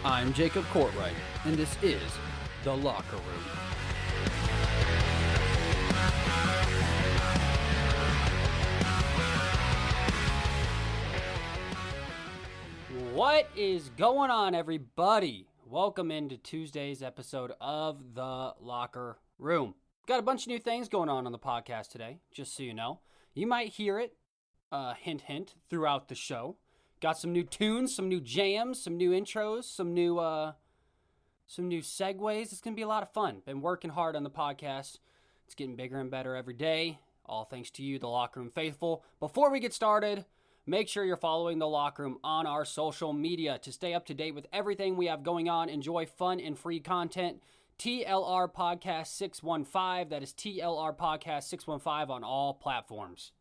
I'm Jacob Courtwright, and this is The Locker Room. What is going on, everybody? Welcome into Tuesday's episode of The Locker Room. Got a bunch of new things going on the podcast today, just so you know. You might hear it, hint, hint, throughout the show. Got some new tunes, some new jams, some new intros, some new segues. It's going to be a lot of fun. Been working hard on the podcast. It's getting bigger and better every day. All thanks to you, the Locker Room faithful. Before we get started, make sure you're following the Locker Room on our social media to stay up to date with everything we have going on. Enjoy fun and free content. TLR Podcast 615. That is TLR Podcast 615 on all platforms.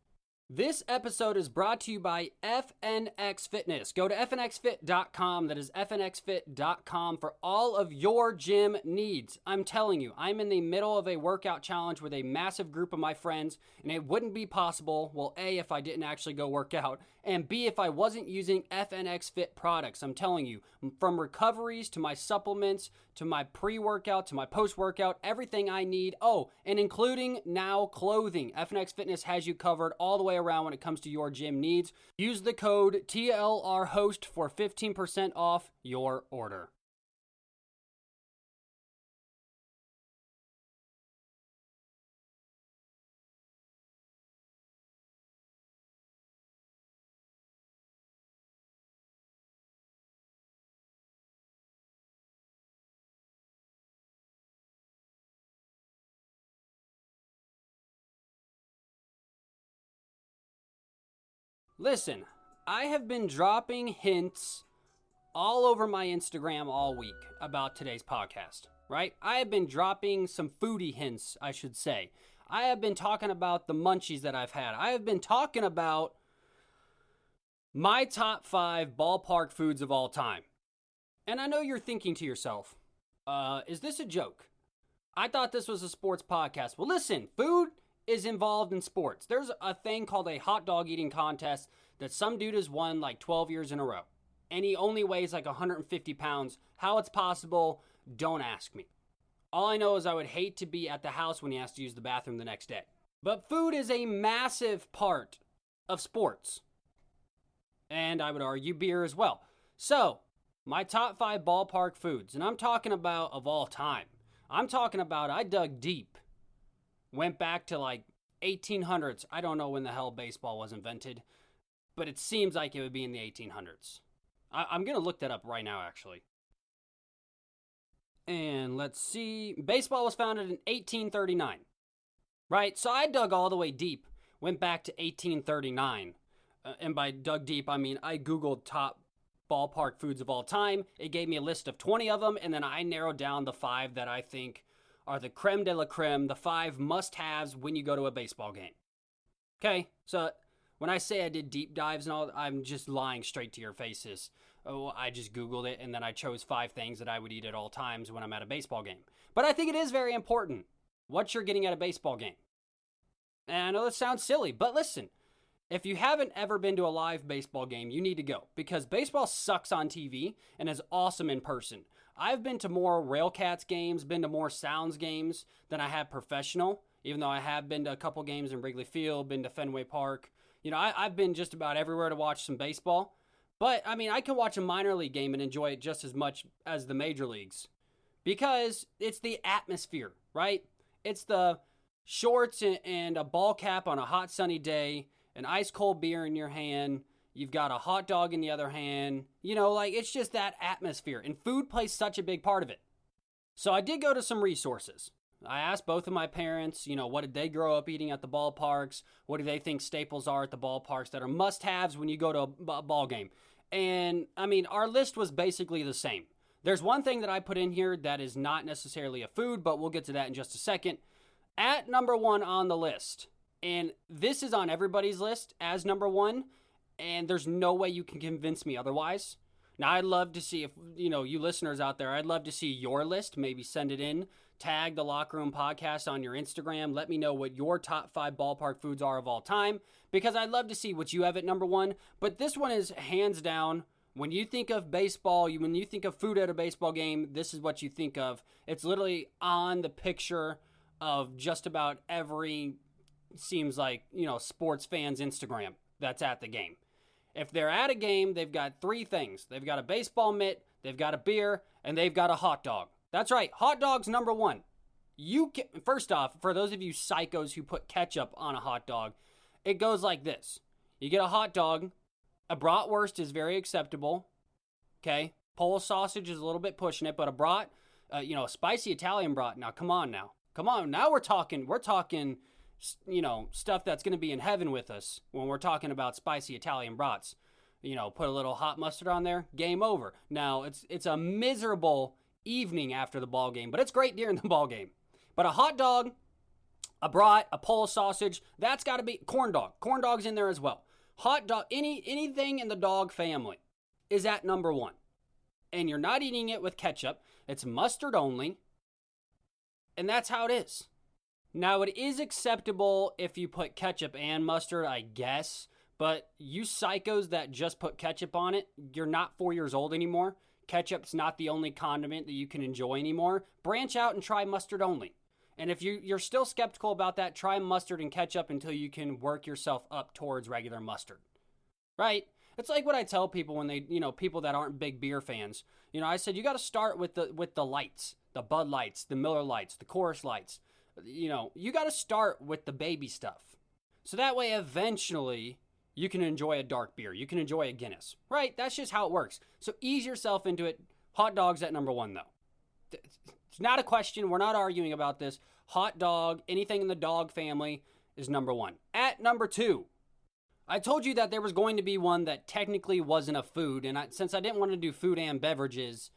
This episode is brought to you by FNX Fitness. Go to fnxfit.com. That is fnxfit.com for all of your gym needs. I'm telling you, I'm in the middle of a workout challenge with a massive group of my friends, and it wouldn't be possible, well, A, if I didn't actually go work out, and B, if I wasn't using FNX Fit products. I'm telling you, from recoveries to my supplements to my pre-workout to my post-workout, everything I need. Oh, and including now clothing. FNX Fitness has you covered all the way around when it comes to your gym needs. Use the code TLRHOST for 15% off your order. Listen, I have been dropping hints all over my Instagram all week about today's podcast, right? I have been dropping some foodie hints, I should say. I have been talking about the munchies that I've had. I have been talking about my top 5 ballpark foods of all time. And I know you're thinking to yourself, is this a joke? I thought this was a sports podcast. Well, listen, food is involved in sports. There's a thing called a hot dog eating contest that some dude has won like 12 years in a row. And he only weighs like 150 pounds. How it's possible, don't ask me. All I know is I would hate to be at the house when he has to use the bathroom the next day. But food is a massive part of sports. And I would argue beer as well. So, my top 5 ballpark foods. And I'm talking about of all time. I'm talking about I dug deep. Went back to like 1800s. I don't know when the hell baseball was invented, but it seems like it would be in the 1800s. I'm going to look that up right now, actually. And let's see. Baseball was founded in 1839, right? So I dug all the way deep, went back to 1839. And by dug deep, I mean I Googled top ballpark foods of all time. It gave me a list of 20 of them, and then I narrowed down the 5 that I think are the creme de la creme, the 5 must-haves when you go to a baseball game. Okay, so when I say I did deep dives and all, I'm just lying straight to your faces. Oh, I just Googled it, and then I chose 5 things that I would eat at all times when I'm at a baseball game. But I think it is very important what you're getting at a baseball game. And I know this sounds silly, but listen, if you haven't ever been to a live baseball game, you need to go, because baseball sucks on TV and is awesome in person. I've been to more Railcats games, been to more Sounds games than I have professional, even though I have been to a couple games in Wrigley Field, been to Fenway Park. You know, I've been just about everywhere to watch some baseball. But, I mean, I can watch a minor league game and enjoy it just as much as the major leagues, because it's the atmosphere, right? It's the shorts and a ball cap on a hot sunny day, an ice cold beer in your hand, you've got a hot dog in the other hand, you know, like it's just that atmosphere, and food plays such a big part of it. So I did go to some resources. I asked both of my parents, you know, what did they grow up eating at the ballparks? What do they think staples are at the ballparks that are must-haves when you go to a ball game? And I mean, our list was basically the same. There's one thing that I put in here that is not necessarily a food, but we'll get to that in just a second. At number 1 on the list, and this is on everybody's list as number 1, and there's no way you can convince me otherwise. Now, I'd love to see if, you know, you listeners out there, I'd love to see your list. Maybe send it in. Tag the Locker Room Podcast on your Instagram. Let me know what your top 5 ballpark foods are of all time, because I'd love to see what you have at number 1. But this one is hands down When you think of baseball, when you think of food at a baseball game, this is what you think of. It's literally on the picture of just about every, seems like, sports fans' Instagram that's at the game. If they're at a game, they've got three things. They've got a baseball mitt, they've got a beer, and they've got a hot dog. That's right, hot dog's number one. First off, for those of you psychos who put ketchup on a hot dog, it goes like this. You get a hot dog, a bratwurst is very acceptable, okay? Polish sausage is a little bit pushing it, but a brat, a spicy Italian brat, now come on, now we're talking, stuff that's going to be in heaven with us when we're talking about spicy Italian brats. Put a little hot mustard on there, game over. Now, it's a miserable evening after the ball game, but it's great during the ball game. But a hot dog, a brat, a Polish sausage, that's got to be corn dog. Corn dog's in there as well. Hot dog, anything in the dog family is at number one. And you're not eating it with ketchup. It's mustard only. And that's how it is. Now, it is acceptable if you put ketchup and mustard, I guess. But you psychos that just put ketchup on it, you're not 4 years old anymore. Ketchup's not the only condiment that you can enjoy anymore. Branch out and try mustard only. And if you're still skeptical about that, try mustard and ketchup until you can work yourself up towards regular mustard. Right? It's like what I tell people when they, people that aren't big beer fans. I said you got to start with the lights, the Bud Lights, the Miller Lights, the Coors Lights. You got to start with the baby stuff. So that way, eventually, you can enjoy a dark beer. You can enjoy a Guinness. Right? That's just how it works. So ease yourself into it. Hot dog's at number one, though. It's not a question. We're not arguing about this. Hot dog, anything in the dog family is number one. At number two, I told you that there was going to be one that technically wasn't a food. And since I didn't want to do food and beverages,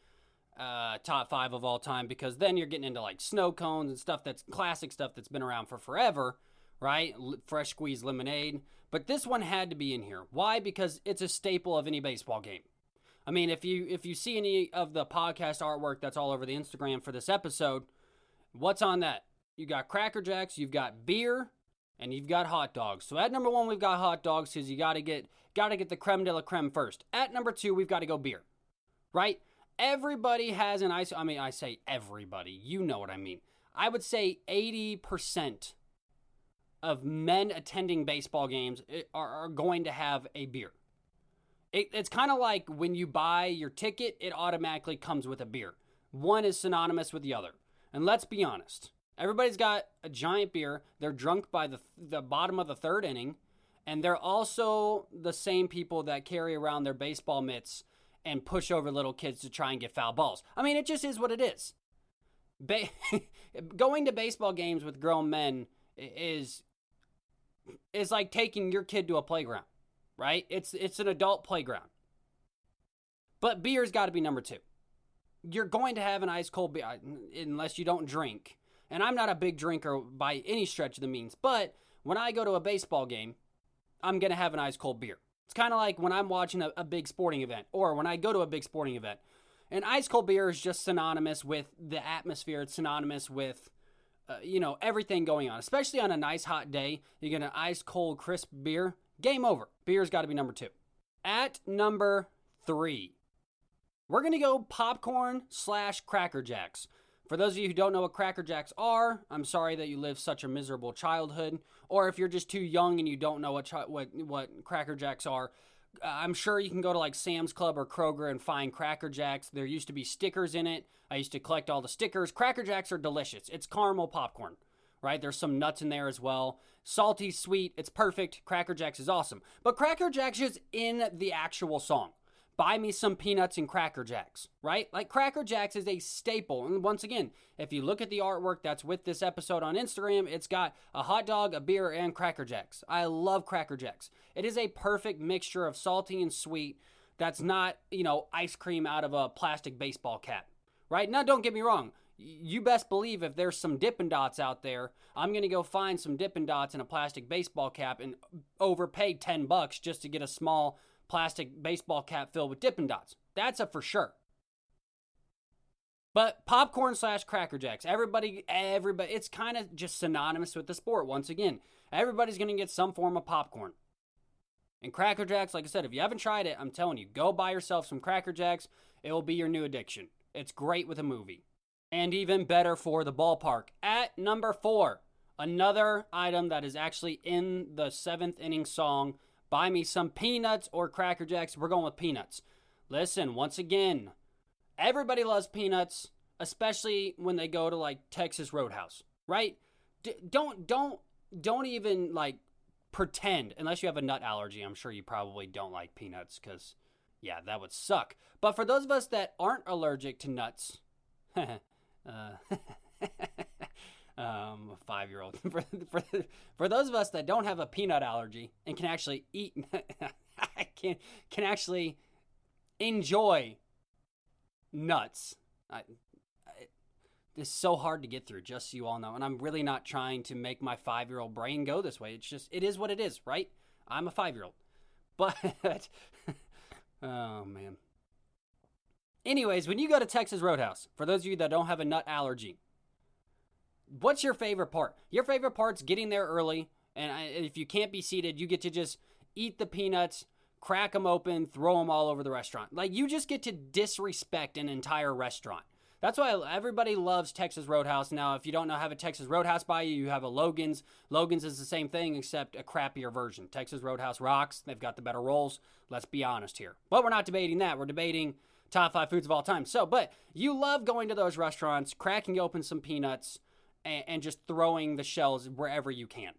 top 5 of all time, because then you're getting into like snow cones and stuff that's classic stuff that's been around for forever, right? Fresh squeezed lemonade. But this one had to be in here. Why? Because it's a staple of any baseball game. I mean, if you see any of the podcast artwork that's all over the Instagram for this episode, what's on that? You got Cracker Jacks, you've got beer, and you've got hot dogs. So at number 1, we've got hot dogs because you got to get the creme de la creme first. At number 2, we've got to go beer, right? Everybody has an ice. I mean, I say everybody. You know what I mean. I would say 80% of men attending baseball games are going to have a beer. It's kind of like when you buy your ticket, it automatically comes with a beer. One is synonymous with the other. And let's be honest. Everybody's got a giant beer. They're drunk by the bottom of the third inning. And they're also the same people that carry around their baseball mitts and push over little kids to try and get foul balls. I mean, it just is what it is. Going to baseball games with grown men is like taking your kid to a playground, right? It's an adult playground. But beer's got to be number 2. You're going to have an ice cold beer unless you don't drink. And I'm not a big drinker by any stretch of the means, but when I go to a baseball game, I'm going to have an ice cold beer. It's kind of like when I'm watching a big sporting event or when I go to a big sporting event. And ice cold beer is just synonymous with the atmosphere. It's synonymous with, everything going on. Especially on a nice hot day, you get an ice cold crisp beer. Game over. Beer's got to be number 2. At number 3, we're going to go popcorn/Cracker Jacks. For those of you who don't know what Cracker Jacks are, I'm sorry that you lived such a miserable childhood. Or if you're just too young and you don't know what Cracker Jacks are, I'm sure you can go to like Sam's Club or Kroger and find Cracker Jacks. There used to be stickers in it. I used to collect all the stickers. Cracker Jacks are delicious. It's caramel popcorn, right? There's some nuts in there as well. Salty, sweet, it's perfect. Cracker Jacks is awesome. But Cracker Jacks is in the actual song. Buy me some peanuts and Cracker Jacks, right? Like Cracker Jacks is a staple. And once again, if you look at the artwork that's with this episode on Instagram, it's got a hot dog, a beer, and Cracker Jacks. I love Cracker Jacks. It is a perfect mixture of salty and sweet that's not, ice cream out of a plastic baseball cap, right? Now, don't get me wrong. You best believe if there's some Dippin' Dots out there, I'm going to go find some Dippin' Dots in a plastic baseball cap and overpay $10 just to get a small plastic baseball cap filled with Dippin' Dots. That's a for sure. But popcorn/Cracker Jacks, everybody, it's kind of just synonymous with the sport. Once again, everybody's going to get some form of popcorn. And Cracker Jacks, like I said, if you haven't tried it, I'm telling you, go buy yourself some Cracker Jacks. It will be your new addiction. It's great with a movie. And even better for the ballpark. At number 4, another item that is actually in the 7th inning song, buy me some peanuts or Cracker Jacks. We're going with peanuts. Listen, once again, everybody loves peanuts, especially when they go to like Texas Roadhouse, right? Don't even like pretend, unless you have a nut allergy. I'm sure you probably don't like peanuts because, yeah, that would suck. But for those of us that aren't allergic to nuts, 5-year-old. For those of us that don't have a peanut allergy and can actually eat, can actually enjoy nuts. It's so hard to get through, just so you all know. And I'm really not trying to make my 5-year-old brain go this way. It's just, it is what it is, right? I'm a 5-year-old. But, oh, man. Anyways, when you go to Texas Roadhouse, for those of you that don't have a nut allergy, what's your favorite part? Your favorite part's getting there early, and if you can't be seated, you get to just eat the peanuts, crack them open, throw them all over the restaurant. Like, you just get to disrespect an entire restaurant. That's why everybody loves Texas Roadhouse. Now, if you don't know, have a Texas Roadhouse by you, you have a Logan's. Logan's is the same thing, except a crappier version. Texas Roadhouse rocks. They've got the better rolls. Let's be honest here. But we're not debating that. We're debating top 5 foods of all time. So, but you love going to those restaurants, cracking open some peanuts, and just throwing the shells wherever you can.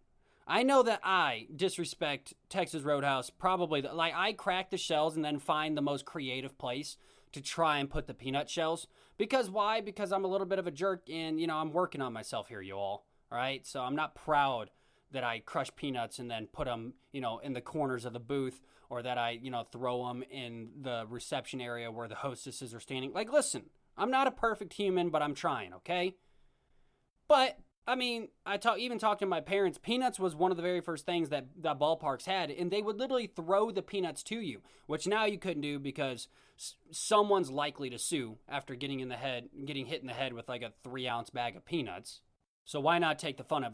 I know that I disrespect Texas Roadhouse probably. Like, I crack the shells and then find the most creative place to try and put the peanut shells. Because why? Because I'm a little bit of a jerk and, I'm working on myself here, you all. All right? So I'm not proud that I crush peanuts and then put them, in the corners of the booth, or that I, throw them in the reception area where the hostesses are standing. Like, listen, I'm not a perfect human, but I'm trying, okay? But, I mean, even talking to my parents, peanuts was one of the very first things that ballparks had, and they would literally throw the peanuts to you, which now you couldn't do because someone's likely to sue after getting hit in the head with like a 3-ounce bag of peanuts. So why not take the fun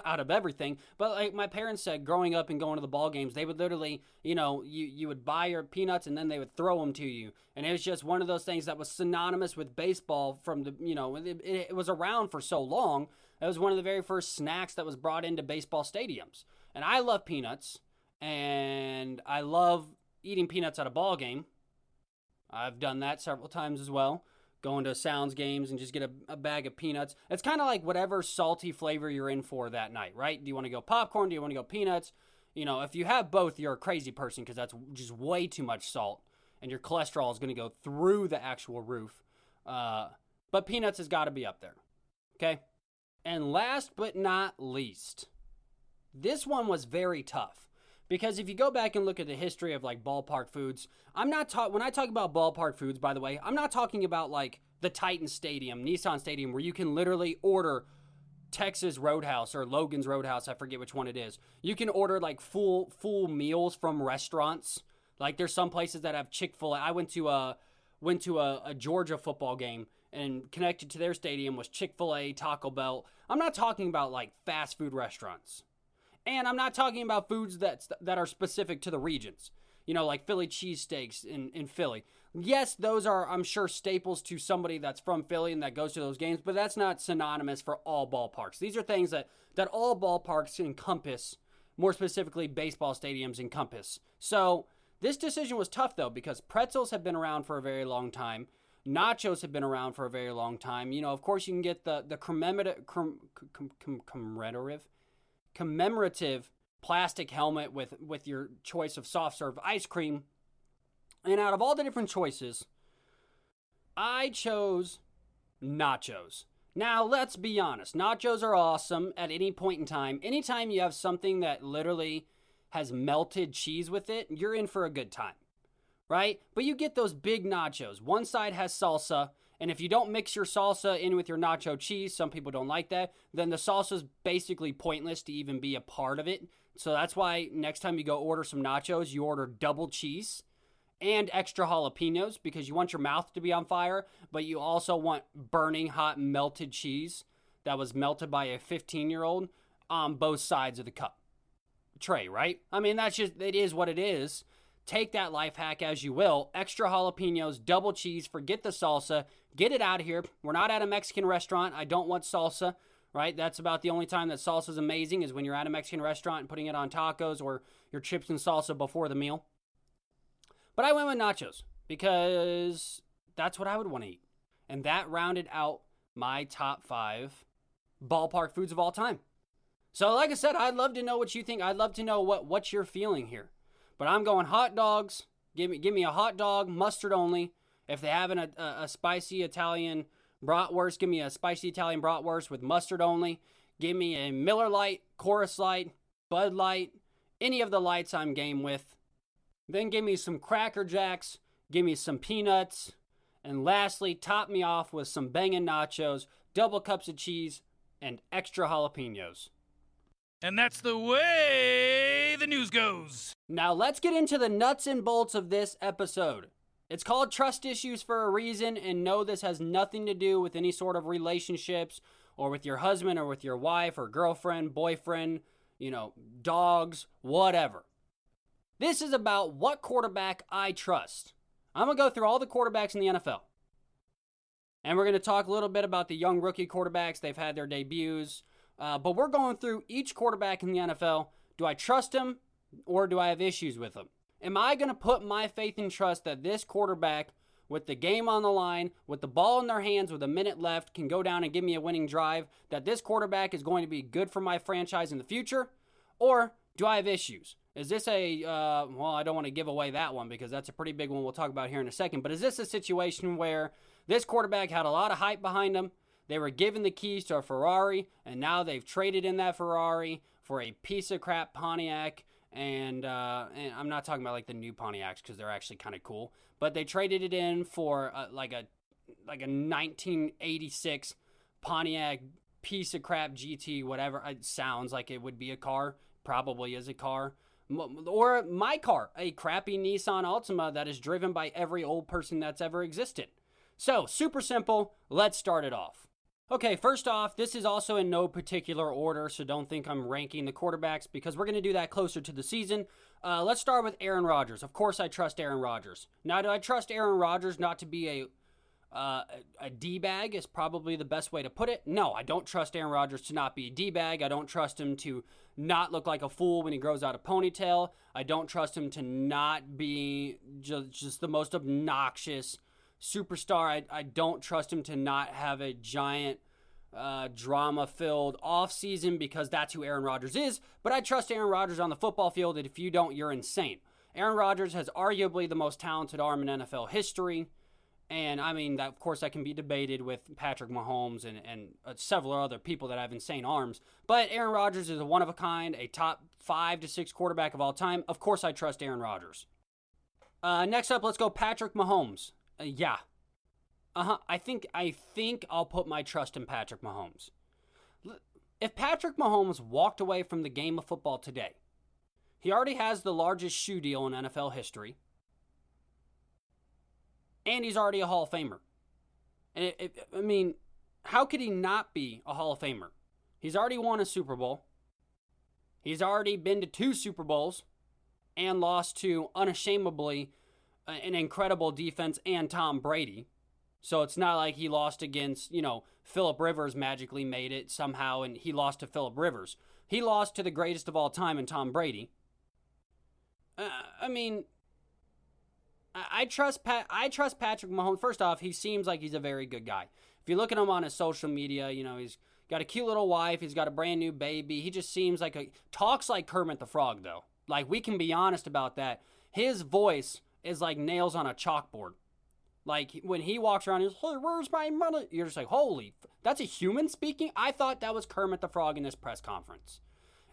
out of everything? But like my parents said, growing up and going to the ball games, they would literally, you would buy your peanuts and then they would throw them to you. And it was just one of those things that was synonymous with baseball from the, it was around for so long. It was one of the very first snacks that was brought into baseball stadiums. And I love peanuts, and I love eating peanuts at a ball game. I've done that several times as well. Going to Sounds games and just get a bag of peanuts. It's kind of like whatever salty flavor you're in for that night, right? Do you want to go popcorn? Do you want to go peanuts? If you have both, you're a crazy person because that's just way too much salt and your cholesterol is going to go through the actual roof. But peanuts has got to be up there, okay? And last but not least, this one was very tough. Because if you go back and look at the history of like ballpark foods, when I talk about ballpark foods, by the way, I'm not talking about like the Titan Stadium, Nissan Stadium, where you can literally order Texas Roadhouse or Logan's Roadhouse. I forget which one it is. You can order like full meals from restaurants. Like there's some places that have Chick-fil-A. I went to a Georgia football game, and connected to their stadium was Chick-fil-A, Taco Bell. I'm not talking about like fast food restaurants. And I'm not talking about foods that are specific to the regions, like Philly cheesesteaks in Philly. Yes, those are, I'm sure, staples to somebody that's from Philly and that goes to those games, but that's not synonymous for all ballparks. These are things that all ballparks encompass, more specifically baseball stadiums encompass. So this decision was tough, though, because pretzels have been around for a very long time. Nachos have been around for a very long time. Of course, you can get the commemorative plastic helmet with your choice of soft serve ice cream. And out of all the different choices, I chose nachos. Now, let's be honest. Nachos are awesome at any point in time. Anytime you have something that literally has melted cheese with it, you're in for a good time, right? But you get those big nachos. One side has salsa, and if you don't mix your salsa in with your nacho cheese, some people don't like that, then the salsa's basically pointless to even be a part of it. So that's why next time you go order some nachos, you order double cheese and extra jalapenos, because you want your mouth to be on fire, but you also want burning hot melted cheese that was melted by a 15-year-old on both sides of the cup. tray, right? I mean, it is what it is. Take that life hack as you will. Extra jalapenos, double cheese, forget the salsa. Get it out of here. We're not at a Mexican restaurant. I don't want salsa, right? That's about the only time that salsa is amazing is when you're at a Mexican restaurant and putting it on tacos or your chips and salsa before the meal. But I went with nachos because that's what I would want to eat. And that rounded out my top 5 ballpark foods of all time. So like I said, I'd love to know what you think. I'd love to know what you're feeling here. But I'm going hot dogs. Give me a hot dog, mustard only. If they have a spicy Italian bratwurst, give me a spicy Italian bratwurst with mustard only. Give me a Miller Lite, Chorus Light, Bud Light, any of the lights I'm game with. Then give me some Cracker Jacks, give me some peanuts, and lastly, top me off with some bangin' nachos, double cups of cheese, and extra jalapenos. And that's the way the news goes. Now let's get into the nuts and bolts of this episode. It's called Trust Issues for a reason, and no, this has nothing to do with any sort of relationships or with your husband or with your wife or girlfriend, boyfriend, dogs, whatever. This is about what quarterback I trust. I'm going to go through all the quarterbacks in the NFL. And we're going to talk a little bit about the young rookie quarterbacks. They've had their debuts. But we're going through each quarterback in the NFL. Do I trust him or do I have issues with him? Am I going to put my faith and trust that this quarterback, with the game on the line, with the ball in their hands, with a minute left, can go down and give me a winning drive, that this quarterback is going to be good for my franchise in the future? Or do I have issues? Is this I don't want to give away that one because that's a pretty big one we'll talk about here in a second. But is this a situation where this quarterback had a lot of hype behind him? They were given the keys to a Ferrari, and now they've traded in that Ferrari for a piece of crap Pontiac. And I'm not talking about like the new Pontiacs because they're actually kind of cool. But they traded it in for like a 1986 Pontiac piece of crap GT, whatever. It sounds like it would be a car. Probably is a car. Or my car, a crappy Nissan Altima that is driven by every old person that's ever existed. So, super simple. Let's start it off. Okay, first off, this is also in no particular order, so don't think I'm ranking the quarterbacks because we're going to do that closer to the season. Let's start with Aaron Rodgers. Of course, I trust Aaron Rodgers. Now, do I trust Aaron Rodgers not to be a D-bag is probably the best way to put it. No, I don't trust Aaron Rodgers to not be a D-bag. I don't trust him to not look like a fool when he grows out a ponytail. I don't trust him to not be just the most obnoxious superstar. I don't trust him to not have a giant drama-filled offseason because that's who Aaron Rodgers is. But I trust Aaron Rodgers on the football field, and if you don't, you're insane. Aaron Rodgers has arguably the most talented arm in NFL history. And, I mean, that, of course, that can be debated with Patrick Mahomes and several other people that have insane arms. But Aaron Rodgers is a one-of-a-kind, a top 5 to 6 quarterback of all time. Of course, I trust Aaron Rodgers. Next up, let's go Patrick Mahomes. Yeah. I think I'll put my trust in Patrick Mahomes. If Patrick Mahomes walked away from the game of football today, he already has the largest shoe deal in NFL history. And he's already a Hall of Famer. And how could he not be a Hall of Famer? He's already won a Super Bowl. He's already been to 2 Super Bowls and lost to, unashamedly, an incredible defense and Tom Brady. So it's not like he lost against, Phillip Rivers magically made it somehow and he lost to Phillip Rivers. He lost to the greatest of all time in Tom Brady. I trust Patrick Mahomes. First off, he seems like he's a very good guy. If you look at him on his social media, he's got a cute little wife. He's got a brand new baby. He just seems like talks like Kermit the Frog, though. Like, we can be honest about that. His voice is like nails on a chalkboard. Like, when he walks around, he's, hey, where's my money? You're just like, holy, that's a human speaking? I thought that was Kermit the Frog in this press conference.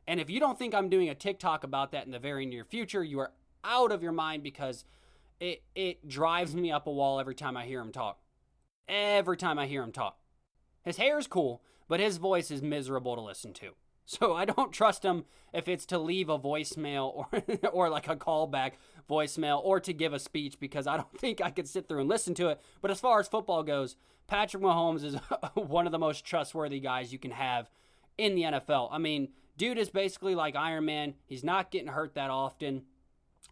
And if you don't think I'm doing a TikTok about that in the very near future, you are out of your mind because it drives me up a wall every time I hear him talk. Every time I hear him talk. His hair is cool, but his voice is miserable to listen to. So I don't trust him if it's to leave a voicemail or like a callback voicemail or to give a speech because I don't think I could sit through and listen to it. But as far as football goes, Patrick Mahomes is one of the most trustworthy guys you can have in the NFL. I mean, Dude is basically like Iron Man. He's not getting hurt that often.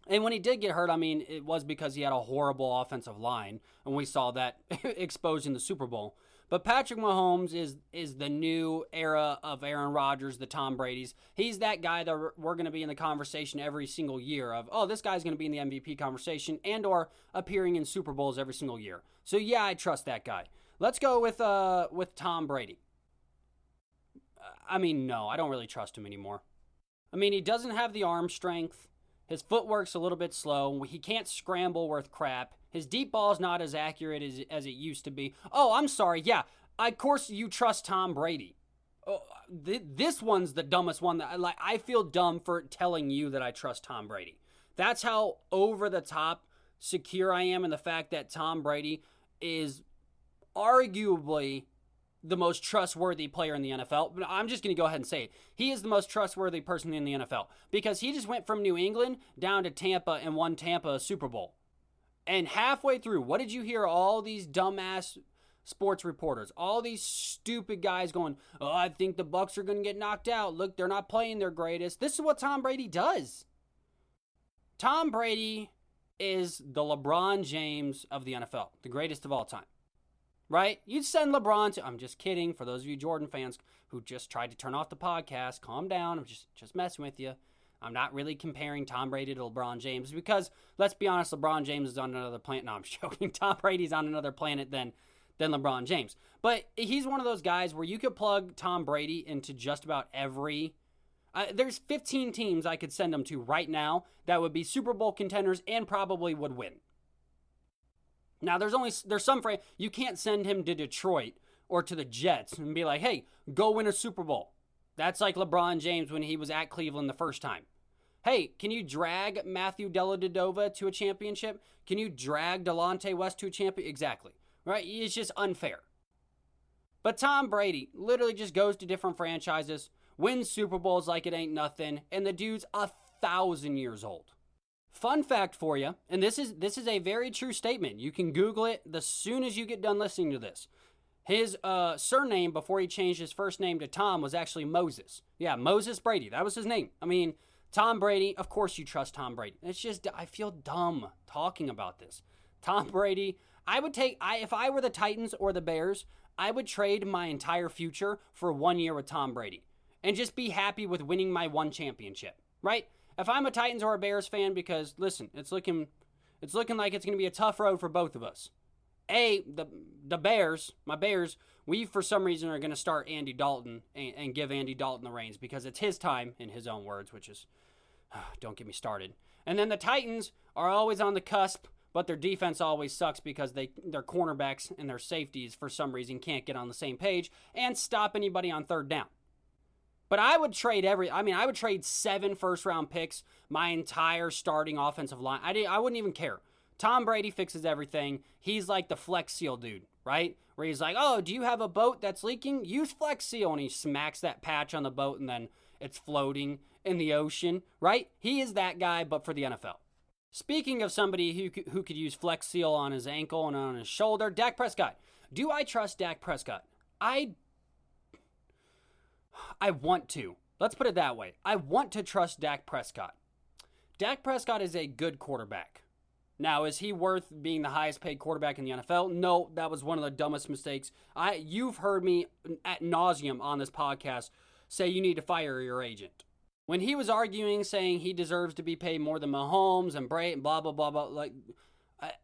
And when he did get hurt, I mean, it was because he had a horrible offensive line, and we saw that exposed in the Super Bowl. But Patrick Mahomes is the new era of Aaron Rodgers, the Tom Brady's. He's that guy that we're going to be in the conversation every single year of, oh, this guy's going to be in the MVP conversation and or appearing in Super Bowls every single year. So, yeah, I trust that guy. Let's go with Tom Brady. I mean, no, I don't really trust him anymore. I mean, he doesn't have the arm strength. His footwork's a little bit slow. He can't scramble worth crap. His deep ball is not as accurate as it used to be. Oh, I'm sorry. Yeah, of course you trust Tom Brady. Oh, this one's the dumbest one. I feel dumb for telling you that I trust Tom Brady. That's how over the top secure I am in the fact that Tom Brady is arguably the most trustworthy player in the NFL. But I'm just going to go ahead and say it. He is the most trustworthy person in the NFL because he just went from New England down to Tampa and won Tampa a Super Bowl. And halfway through, what did you hear all these dumbass sports reporters, all these stupid guys going, oh, I think the Bucs are going to get knocked out. Look, they're not playing their greatest. This is what Tom Brady does. Tom Brady is the LeBron James of the NFL, the greatest of all time. Right? You'd send LeBron to... I'm just kidding. For those of you Jordan fans who just tried to turn off the podcast, calm down. I'm just messing with you. I'm not really comparing Tom Brady to LeBron James because, let's be honest, LeBron James is on another planet. No, I'm joking. Tom Brady's on another planet than LeBron James. But he's one of those guys where you could plug Tom Brady into just about every... there's 15 teams I could send him to right now that would be Super Bowl contenders and probably would win. Now, there's some... You can't send him to Detroit or to the Jets and be like, hey, go win a Super Bowl. That's like LeBron James when he was at Cleveland the first time. Hey, can you drag Matthew Dellavedova to a championship? Can you drag Delonte West to a championship? Exactly. Right? It's just unfair. But Tom Brady literally just goes to different franchises, wins Super Bowls like it ain't nothing, and the dude's 1,000 years old. Fun fact for you, and this is a very true statement. You can Google it as soon as you get done listening to this. His surname before he changed his first name to Tom was actually Moses. Yeah, Moses Brady. That was his name. I mean, Tom Brady, of course you trust Tom Brady. It's just, I feel dumb talking about this. Tom Brady, if I were the Titans or the Bears, I would trade my entire future for 1 year with Tom Brady and just be happy with winning my one championship, right? If I'm a Titans or a Bears fan, because listen, it's looking like it's going to be a tough road for both of us. The Bears, my Bears, we for some reason are going to start Andy Dalton and give Andy Dalton the reins because it's his time, in his own words, which is, don't get me started. And then the Titans are always on the cusp, but their defense always sucks because their cornerbacks and their safeties for some reason can't get on the same page and stop anybody on third down. But I would trade I would trade 7 first-round picks, my entire starting offensive line. I wouldn't even care. Tom Brady fixes everything. He's like the Flex Seal dude, right? Where he's like, oh, do you have a boat that's leaking? Use Flex Seal. And he smacks that patch on the boat and then it's floating in the ocean, right? He is that guy, but for the NFL. Speaking of somebody who could use Flex Seal on his ankle and on his shoulder, Dak Prescott. Do I trust Dak Prescott? I want to. Let's put it that way. I want to trust Dak Prescott. Dak Prescott is a good quarterback. Now, is he worth being the highest paid quarterback in the NFL? No, that was one of the dumbest mistakes. You've heard me ad nauseum on this podcast say you need to fire your agent. When he was arguing, saying he deserves to be paid more than Mahomes and Brady and blah, blah, blah, blah, like,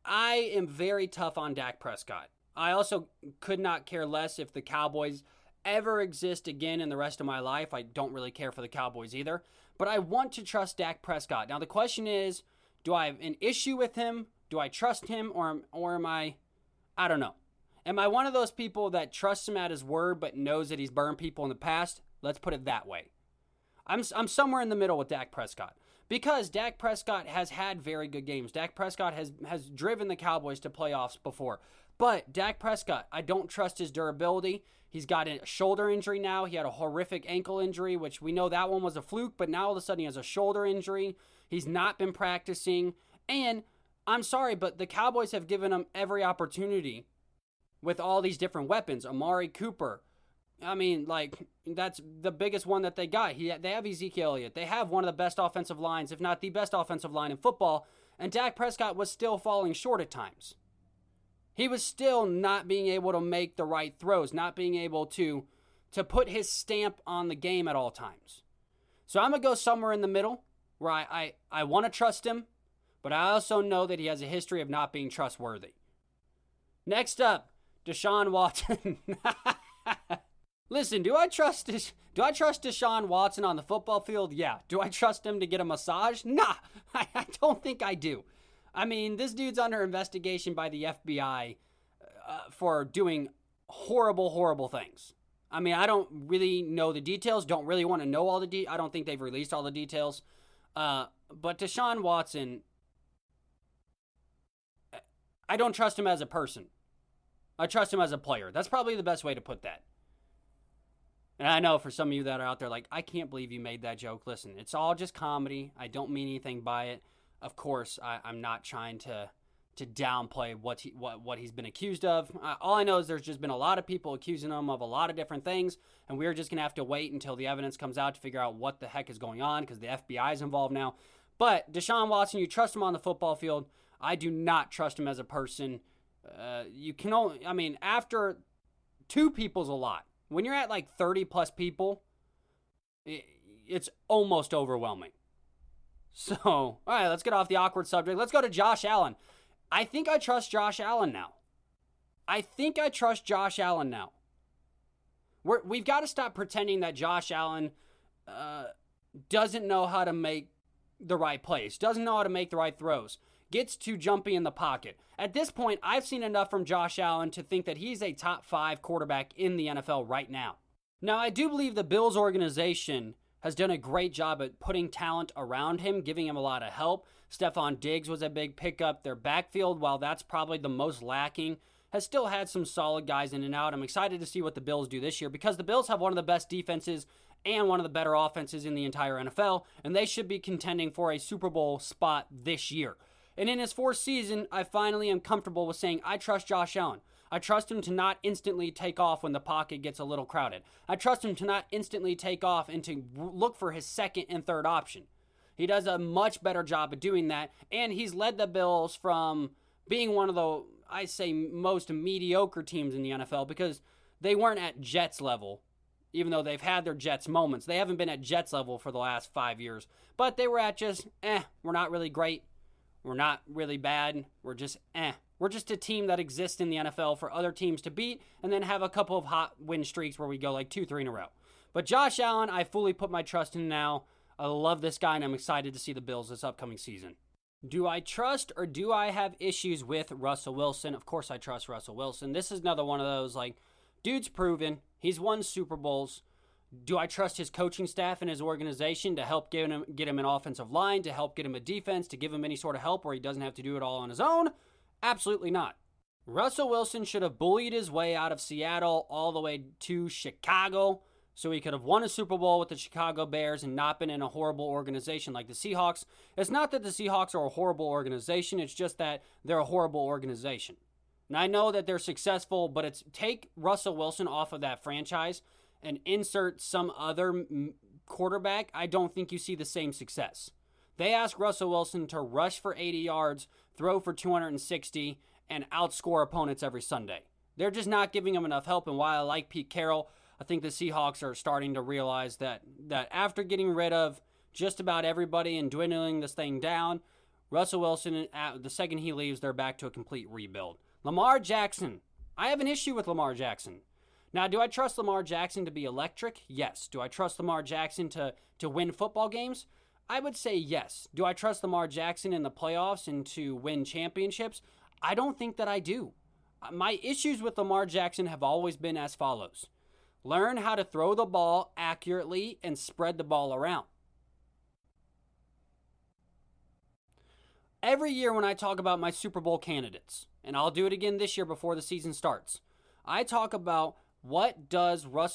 I am very tough on Dak Prescott. I also could not care less if the Cowboys ever exist again in the rest of my life. I don't really care for the Cowboys either. But I want to trust Dak Prescott. Now, the question is, do I have an issue with him? Do I trust him? Or am I don't know. Am I one of those people that trusts him at his word but knows that he's burned people in the past? Let's put it that way. I'm somewhere in the middle with Dak Prescott. Because Dak Prescott has had very good games. Dak Prescott has driven the Cowboys to playoffs before. But Dak Prescott, I don't trust his durability. He's got a shoulder injury now. He had a horrific ankle injury, which we know that one was a fluke, but now all of a sudden he has a shoulder injury. He's not been practicing. And I'm sorry, but the Cowboys have given him every opportunity with all these different weapons. Amari Cooper, I mean, like, that's the biggest one that they got. They have Ezekiel Elliott. They have one of the best offensive lines, if not the best offensive line in football, and Dak Prescott was still falling short at times. He was still not being able to make the right throws, not being able to put his stamp on the game at all times. So I'm going to go somewhere in the middle where I want to trust him, but I also know that he has a history of not being trustworthy. Next up, Desean Watson. Listen, do I trust Desean Watson on the football field? Yeah. Do I trust him to get a massage? Nah, I don't think I do. I mean, this dude's under investigation by the FBI for doing horrible, horrible things. I mean, I don't really know the details, don't really want to know all the details. I don't think they've released all the details. But Desean Watson, I don't trust him as a person. I trust him as a player. That's probably the best way to put that. And I know for some of you that are out there like, I can't believe you made that joke. Listen, it's all just comedy. I don't mean anything by it. Of course, I'm not trying to downplay what he's been accused of. All I know is there's just been a lot of people accusing him of a lot of different things, and we're just going to have to wait until the evidence comes out to figure out what the heck is going on because the FBI is involved now. But Desean Watson, you trust him on the football field. I do not trust him as a person. You can only, I mean, after 2 people's a lot. When you're at like 30 plus people, it's almost overwhelming. So, all right, let's get off the awkward subject. Let's go to Josh Allen. I think I trust Josh Allen now. We've got to stop pretending that Josh Allen doesn't know how to make the right plays, doesn't know how to make the right throws, gets too jumpy in the pocket. At this point, I've seen enough from Josh Allen to think that he's a top 5 quarterback in the NFL right now. Now, I do believe the Bills organization has done a great job at putting talent around him, giving him a lot of help. Stephon Diggs was a big pickup. Their backfield, while that's probably the most lacking, has still had some solid guys in and out. I'm excited to see what the Bills do this year because the Bills have one of the best defenses and one of the better offenses in the entire NFL, and they should be contending for a Super Bowl spot this year. And in his 4th season, I finally am comfortable with saying I trust Josh Allen. I trust him to not instantly take off when the pocket gets a little crowded. I trust him to not instantly take off and to look for his second and third option. He does a much better job of doing that, and he's led the Bills from being one of the, I say, most mediocre teams in the NFL because they weren't at Jets level, even though they've had their Jets moments. They haven't been at Jets level for the last 5 years, but they were at just, we're not really great. We're not really bad. We're just We're just a team that exists in the NFL for other teams to beat and then have a couple of hot win streaks where we go like 2-3 in a row. But Josh Allen, I fully put my trust in now. I love this guy and I'm excited to see the Bills this upcoming season. Do I trust or do I have issues with Russell Wilson? Of course I trust Russell Wilson. This is another one of those, like, dude's proven. He's won Super Bowls. Do I trust his coaching staff and his organization to help get him an offensive line, to help get him a defense, to give him any sort of help where he doesn't have to do it all on his own? Absolutely not. Russell Wilson should have bullied his way out of Seattle all the way to Chicago so he could have won a Super Bowl with the Chicago Bears and not been in a horrible organization like the Seahawks. It's not that the Seahawks are a horrible organization, it's just that they're a horrible organization. And I know that they're successful, but it's take Russell Wilson off of that franchise and insert some other quarterback, I don't think you see the same success. They ask Russell Wilson to rush for 80 yards, throw for 260, and outscore opponents every Sunday. They're just not giving him enough help, and while I like Pete Carroll, I think the Seahawks are starting to realize that after getting rid of just about everybody and dwindling this thing down, Russell Wilson, the second he leaves, they're back to a complete rebuild. Lamar Jackson. I have an issue with Lamar Jackson. Now, do I trust Lamar Jackson to be electric? Yes. Do I trust Lamar Jackson to win football games? I would say yes. Do I trust Lamar Jackson in the playoffs and to win championships? I don't think that I do. My issues with Lamar Jackson have always been as follows. Learn how to throw the ball accurately and spread the ball around. Every year when I talk about my Super Bowl candidates, and I'll do it again this year before the season starts, I talk about what does what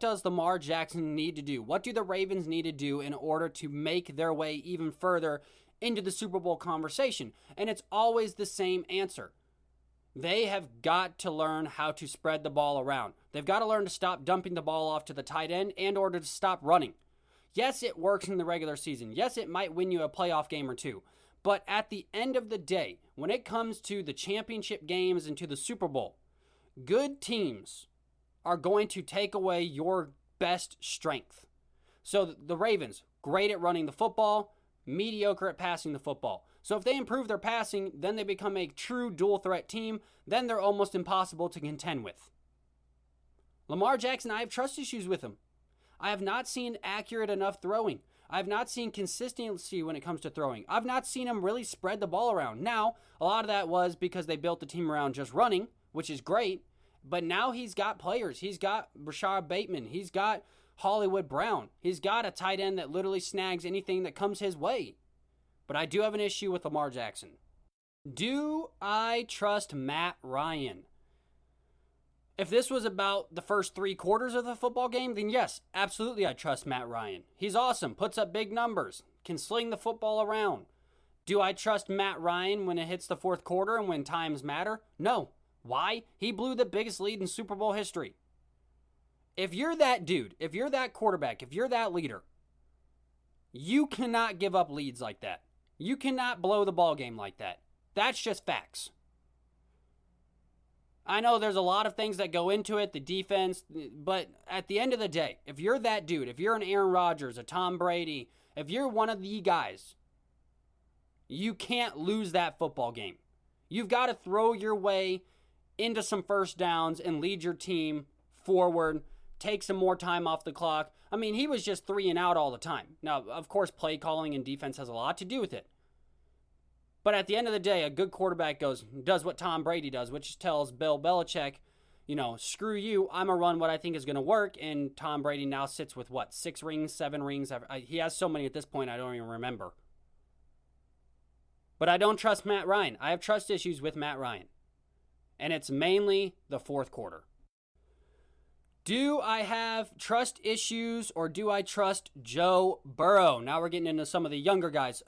does Lamar Jackson need to do? What do the Ravens need to do in order to make their way even further into the Super Bowl conversation? And it's always the same answer. They have got to learn how to spread the ball around. They've got to learn to stop dumping the ball off to the tight end in order to stop running. Yes, it works in the regular season. Yes, it might win you a playoff game or two. But at the end of the day, when it comes to the championship games and to the Super Bowl, good teams are going to take away your best strength. So the Ravens, great at running the football, mediocre at passing the football. So if they improve their passing, then they become a true dual threat team. Then they're almost impossible to contend with. Lamar Jackson, I have trust issues with him. I have not seen accurate enough throwing. I have not seen consistency when it comes to throwing. I've not seen him really spread the ball around. Now, a lot of that was because they built the team around just running, which is great. But now he's got players. He's got Rashad Bateman. He's got Hollywood Brown. He's got a tight end that literally snags anything that comes his way. But I do have an issue with Lamar Jackson. Do I trust Matt Ryan? If this was about the first 3 quarters of the football game, then yes, absolutely I trust Matt Ryan. He's awesome, puts up big numbers, can sling the football around. Do I trust Matt Ryan when it hits the 4th quarter and when times matter? No. Why? He blew the biggest lead in Super Bowl history. If you're that dude, if you're that quarterback, if you're that leader, you cannot give up leads like that. You cannot blow the ball game like that. That's just facts. I know there's a lot of things that go into it, the defense, but at the end of the day, if you're that dude, if you're an Aaron Rodgers, a Tom Brady, if you're one of the guys, you can't lose that football game. You've got to throw your way into some first downs and lead your team forward, take some more time off the clock. I mean, he was just 3 and out all the time. Now, of course, play calling and defense has a lot to do with it. But at the end of the day, a good quarterback does what Tom Brady does, which tells Bill Belichick, screw you, I'm going to run what I think is going to work. And Tom Brady now sits with, 6 rings, 7 rings? He has so many at this point, I don't even remember. But I don't trust Matt Ryan. I have trust issues with Matt Ryan. And it's mainly the 4th quarter. Do I have trust issues or do I trust Joe Burrow? Now we're getting into some of the younger guys.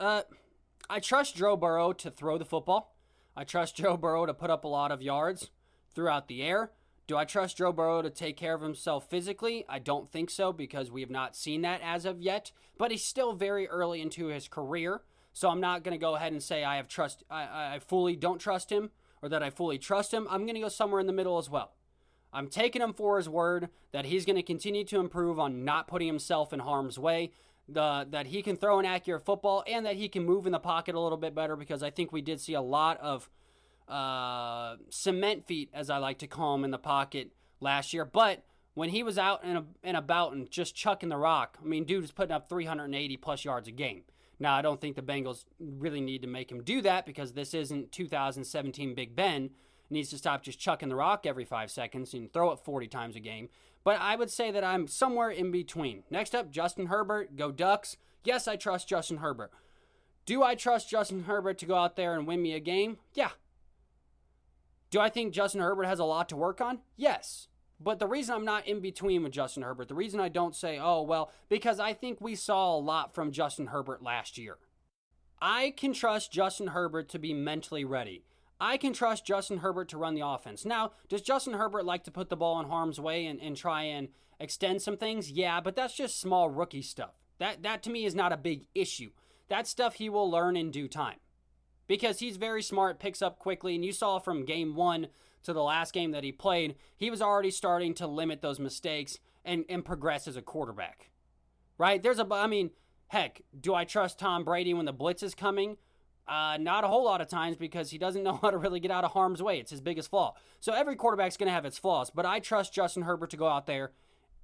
I trust Joe Burrow to throw the football. I trust Joe Burrow to put up a lot of yards throughout the air. Do I trust Joe Burrow to take care of himself physically? I don't think so because we have not seen that as of yet. But he's still very early into his career. So I'm not going to go ahead and say I fully don't trust him or that I fully trust him. I'm going to go somewhere in the middle as well. I'm taking him for his word that he's going to continue to improve on not putting himself in harm's way, that he can throw an accurate football, and that he can move in the pocket a little bit better because I think we did see a lot of cement feet, as I like to call them, in the pocket last year. But when he was out and about and just chucking the rock, I mean, dude was putting up 380-plus yards a game. Now, I don't think the Bengals really need to make him do that because this isn't 2017 Big Ben. He needs to stop just chucking the rock every 5 seconds and throw it 40 times a game. But I would say that I'm somewhere in between. Next up, Justin Herbert. Go Ducks. Yes, I trust Justin Herbert. Do I trust Justin Herbert to go out there and win me a game? Yeah. Do I think Justin Herbert has a lot to work on? Yes. But the reason I'm not in between with Justin Herbert, the reason I don't say, because I think we saw a lot from Justin Herbert last year. I can trust Justin Herbert to be mentally ready. I can trust Justin Herbert to run the offense. Now, does Justin Herbert like to put the ball in harm's way and try and extend some things? Yeah, but that's just small rookie stuff. That to me is not a big issue. That's stuff he will learn in due time. Because he's very smart, picks up quickly, and you saw from game 1 to the last game that he played, he was already starting to limit those mistakes and progress as a quarterback. Right? Heck, do I trust Tom Brady when the blitz is coming? Not a whole lot of times because he doesn't know how to really get out of harm's way. It's his biggest flaw. So every quarterback's going to have its flaws, but I trust Justin Herbert to go out there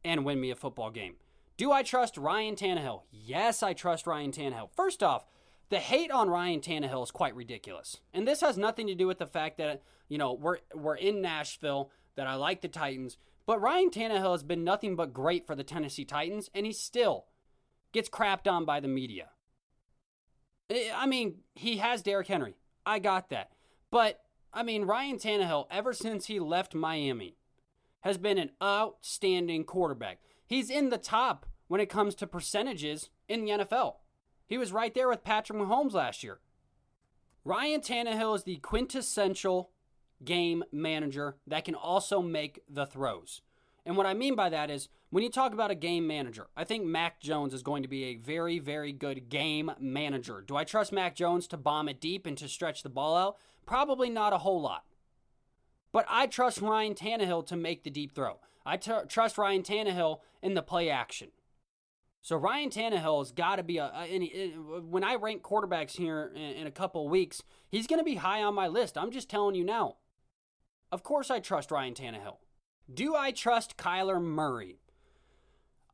and win me a football game. Do I trust Ryan Tannehill? Yes, I trust Ryan Tannehill. First off, the hate on Ryan Tannehill is quite ridiculous. And this has nothing to do with the fact that, we're in Nashville, that I like the Titans, but Ryan Tannehill has been nothing but great for the Tennessee Titans, and he still gets crapped on by the media. I mean, he has Derrick Henry. I got that. But, Ryan Tannehill, ever since he left Miami, has been an outstanding quarterback. He's in the top when it comes to percentages in the NFL. He was right there with Patrick Mahomes last year. Ryan Tannehill is the quintessential game manager that can also make the throws. And what I mean by that is, when you talk about a game manager, I think Mac Jones is going to be a very, very good game manager. Do I trust Mac Jones to bomb it deep and to stretch the ball out? Probably not a whole lot. But I trust Ryan Tannehill to make the deep throw. I trust Ryan Tannehill in the play action. So Ryan Tannehill has got to be when I rank quarterbacks here in a couple of weeks, he's going to be high on my list. I'm just telling you now. Of course I trust Ryan Tannehill. Do I trust Kyler Murray?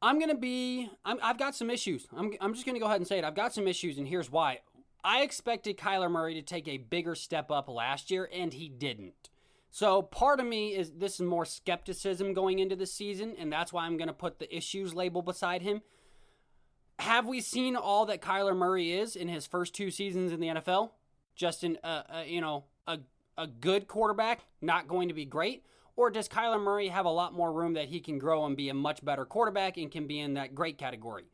I've got some issues. I'm just going to go ahead and say it. I've got some issues, and here's why. I expected Kyler Murray to take a bigger step up last year, and he didn't. So part of me is this is more skepticism going into the season, and that's why I'm going to put the issues label beside him. Have we seen all that Kyler Murray is in his first 2 seasons in the NFL? Just a good quarterback, not going to be great? Or does Kyler Murray have a lot more room that he can grow and be a much better quarterback and can be in that great category?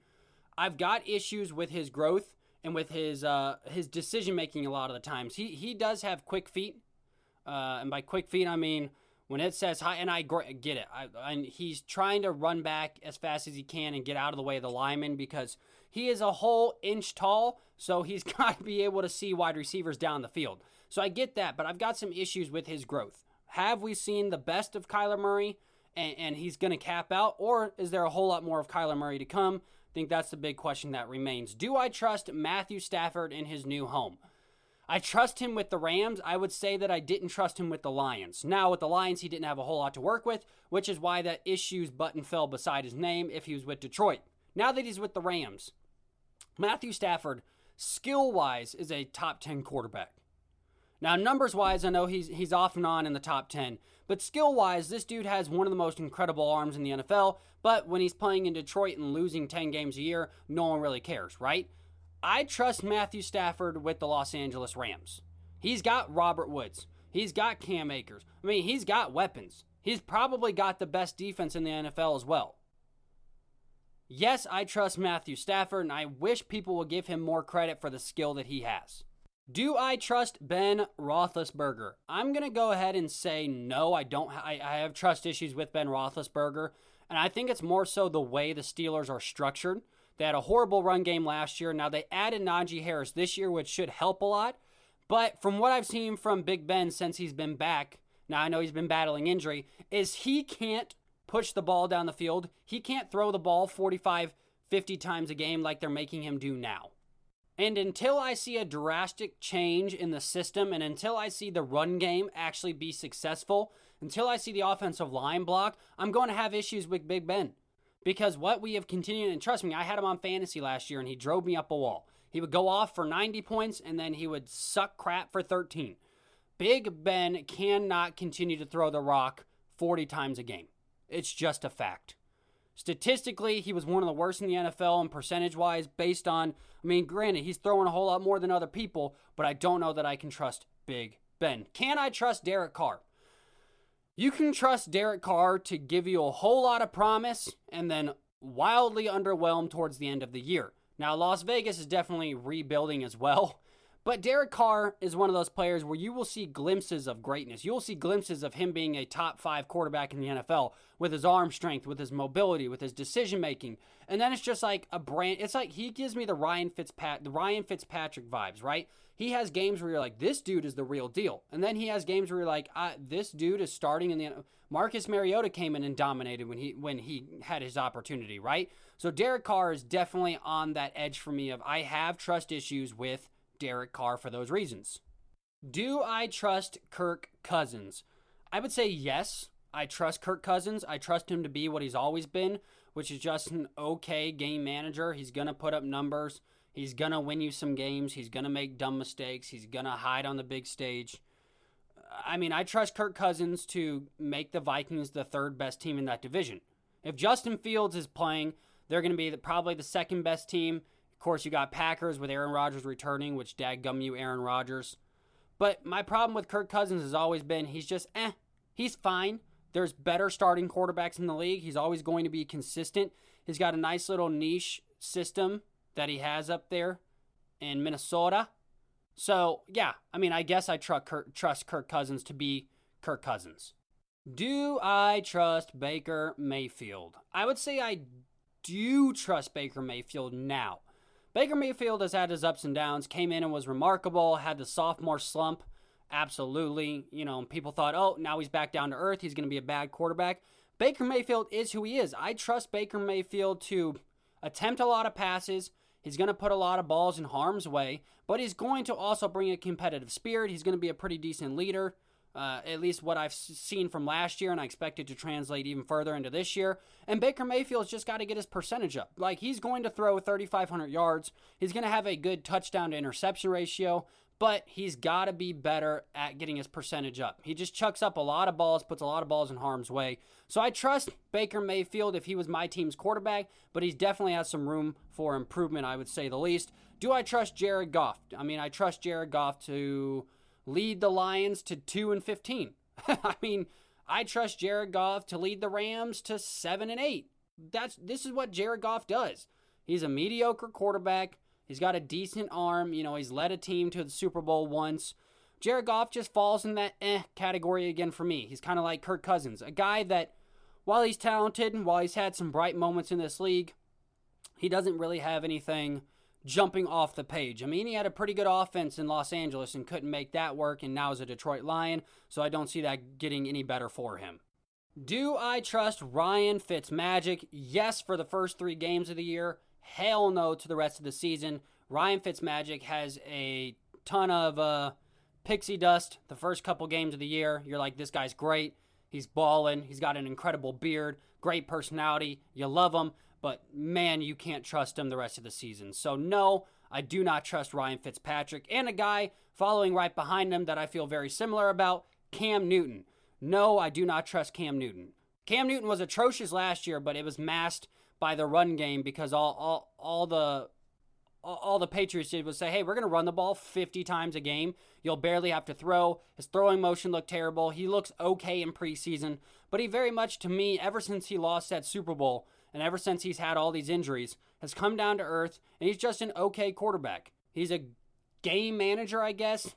I've got issues with his growth and with his decision-making a lot of the times. He does have quick feet. And by quick feet, I mean when it says high, and I get it. He's trying to run back as fast as he can and get out of the way of the lineman because he is a whole inch tall, so he's got to be able to see wide receivers down the field. So I get that, but I've got some issues with his growth. Have we seen the best of Kyler Murray and he's going to cap out, or is there a whole lot more of Kyler Murray to come? I think that's the big question that remains. Do I trust Matthew Stafford in his new home? I trust him with the Rams. I would say that I didn't trust him with the Lions. Now, with the Lions, he didn't have a whole lot to work with, which is why that issues button fell beside his name if he was with Detroit. Now that he's with the Rams, Matthew Stafford, skill-wise, is a top 10 quarterback. Now, numbers-wise, I know he's off and on in the top 10, but skill-wise, this dude has one of the most incredible arms in the NFL, but when he's playing in Detroit and losing 10 games a year, no one really cares, right? I trust Matthew Stafford with the Los Angeles Rams. He's got Robert Woods. He's got Cam Akers. I mean, he's got weapons. He's probably got the best defense in the NFL as well. Yes, I trust Matthew Stafford, and I wish people would give him more credit for the skill that he has. Do I trust Ben Roethlisberger? I'm going to go ahead and say no, I don't. I have trust issues with Ben Roethlisberger, and I think it's more so the way the Steelers are structured. They had a horrible run game last year. Now, they added Najee Harris this year, which should help a lot. But from what I've seen from Big Ben since he's been back, now I know he's been battling injury, is he can't push the ball down the field. He can't throw the ball 45, 50 times a game like they're making him do now. And until I see a drastic change in the system and until I see the run game actually be successful, until I see the offensive line block, I'm going to have issues with Big Ben. Because what we have continued, and trust me, I had him on fantasy last year and he drove me up a wall. He would go off for 90 points and then he would suck crap for 13. Big Ben cannot continue to throw the rock 40 times a game. It's just a fact. Statistically, he was one of the worst in the NFL and percentage-wise based on, I mean, granted, he's throwing a whole lot more than other people, but I don't know that I can trust Big Ben. Can I trust Derek Carr? You can trust Derek Carr to give you a whole lot of promise and then wildly underwhelm towards the end of the year. Now, Las Vegas is definitely rebuilding as well, but Derek Carr is one of those players where you will see glimpses of greatness. You will see glimpses of him being a top 5 quarterback in the NFL with his arm strength, with his mobility, with his decision-making. And then it's just like it's like he gives me the Ryan Fitzpatrick vibes, right? He has games where you're like, this dude is the real deal. And then he has games where you're like, this dude is starting in the NFL. Marcus Mariota came in and dominated when he had his opportunity, right? So Derek Carr is definitely on that edge for me of I have trust issues with Derek Carr for those reasons. Do I trust Kirk Cousins? I would say yes. I trust Kirk Cousins. I trust him to be what he's always been, which is just an okay game manager. He's going to put up numbers. He's going to win you some games. He's going to make dumb mistakes. He's going to hide on the big stage. I mean, I trust Kirk Cousins to make the Vikings the third best team in that division. If Justin Fields is playing, they're going to be probably the second best team. Of course, you got Packers with Aaron Rodgers returning, which dadgum you, Aaron Rodgers. But my problem with Kirk Cousins has always been he's just, he's fine. There's better starting quarterbacks in the league. He's always going to be consistent. He's got a nice little niche system that he has up there in Minnesota. So, yeah, I mean, I guess I trust Kirk Cousins to be Kirk Cousins. Do I trust Baker Mayfield? I would say I do trust Baker Mayfield now. Baker Mayfield has had his ups and downs, came in and was remarkable, had the sophomore slump. Absolutely. People thought, oh, now he's back down to earth. He's going to be a bad quarterback. Baker Mayfield is who he is. I trust Baker Mayfield to attempt a lot of passes. He's going to put a lot of balls in harm's way, but he's going to also bring a competitive spirit. He's going to be a pretty decent leader, at least what I've seen from last year, and I expect it to translate even further into this year. And Baker Mayfield's just got to get his percentage up. Like, he's going to throw 3,500 yards. He's going to have a good touchdown to interception ratio, but he's got to be better at getting his percentage up. He just chucks up a lot of balls, puts a lot of balls in harm's way. So I trust Baker Mayfield if he was my team's quarterback, but he definitely has some room for improvement, I would say the least. Do I trust Jared Goff? I trust Jared Goff to lead the Lions to 2-15. I trust Jared Goff to lead the Rams to 7-8. This is what Jared Goff does. He's a mediocre quarterback. He's got a decent arm. He's led a team to the Super Bowl once. Jared Goff just falls in that category again for me. He's kind of like Kirk Cousins, a guy that, while he's talented and while he's had some bright moments in this league, he doesn't really have anything jumping off the page. He had a pretty good offense in Los Angeles and couldn't make that work, and now is a Detroit Lion, so I don't see that getting any better for him. Do I trust Ryan Fitzmagic? Yes, for the first 3 games of the year. Hell no to the rest of the season. Ryan Fitzmagic has a ton of pixie dust the first couple games of the year. You're like, this guy's great. He's balling. He's got an incredible beard, great personality. You love him, but man, you can't trust him the rest of the season. So no, I do not trust Ryan Fitzpatrick. And a guy following right behind him that I feel very similar about, Cam Newton. No, I do not trust Cam Newton. Cam Newton was atrocious last year, but it was masked by the run game because all the Patriots did was say, hey, we're going to run the ball 50 times a game. You'll barely have to throw. His throwing motion looked terrible. He looks okay in preseason, but he very much, to me, ever since he lost that Super Bowl and ever since he's had all these injuries, has come down to earth, and he's just an okay quarterback. He's a game manager, I guess.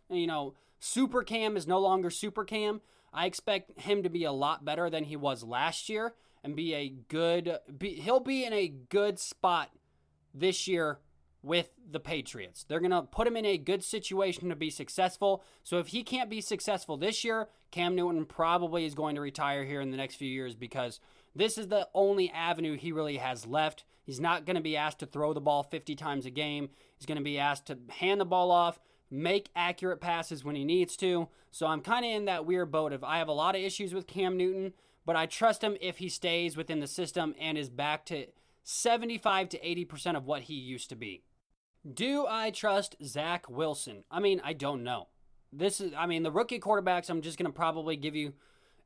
Super Cam is no longer Super Cam. I expect him to be a lot better than he was last year and he'll be in a good spot this year with the Patriots. They're going to put him in a good situation to be successful. So if he can't be successful this year, Cam Newton probably is going to retire here in the next few years because this is the only avenue he really has left. He's not going to be asked to throw the ball 50 times a game. He's going to be asked to hand the ball off, make accurate passes when he needs to. So I'm kind of in that weird boat of I have a lot of issues with Cam Newton, but I trust him if he stays within the system and is back to 75 to 80% of what he used to be. Do I trust Zach Wilson? I don't know. The rookie quarterbacks, I'm just going to probably give you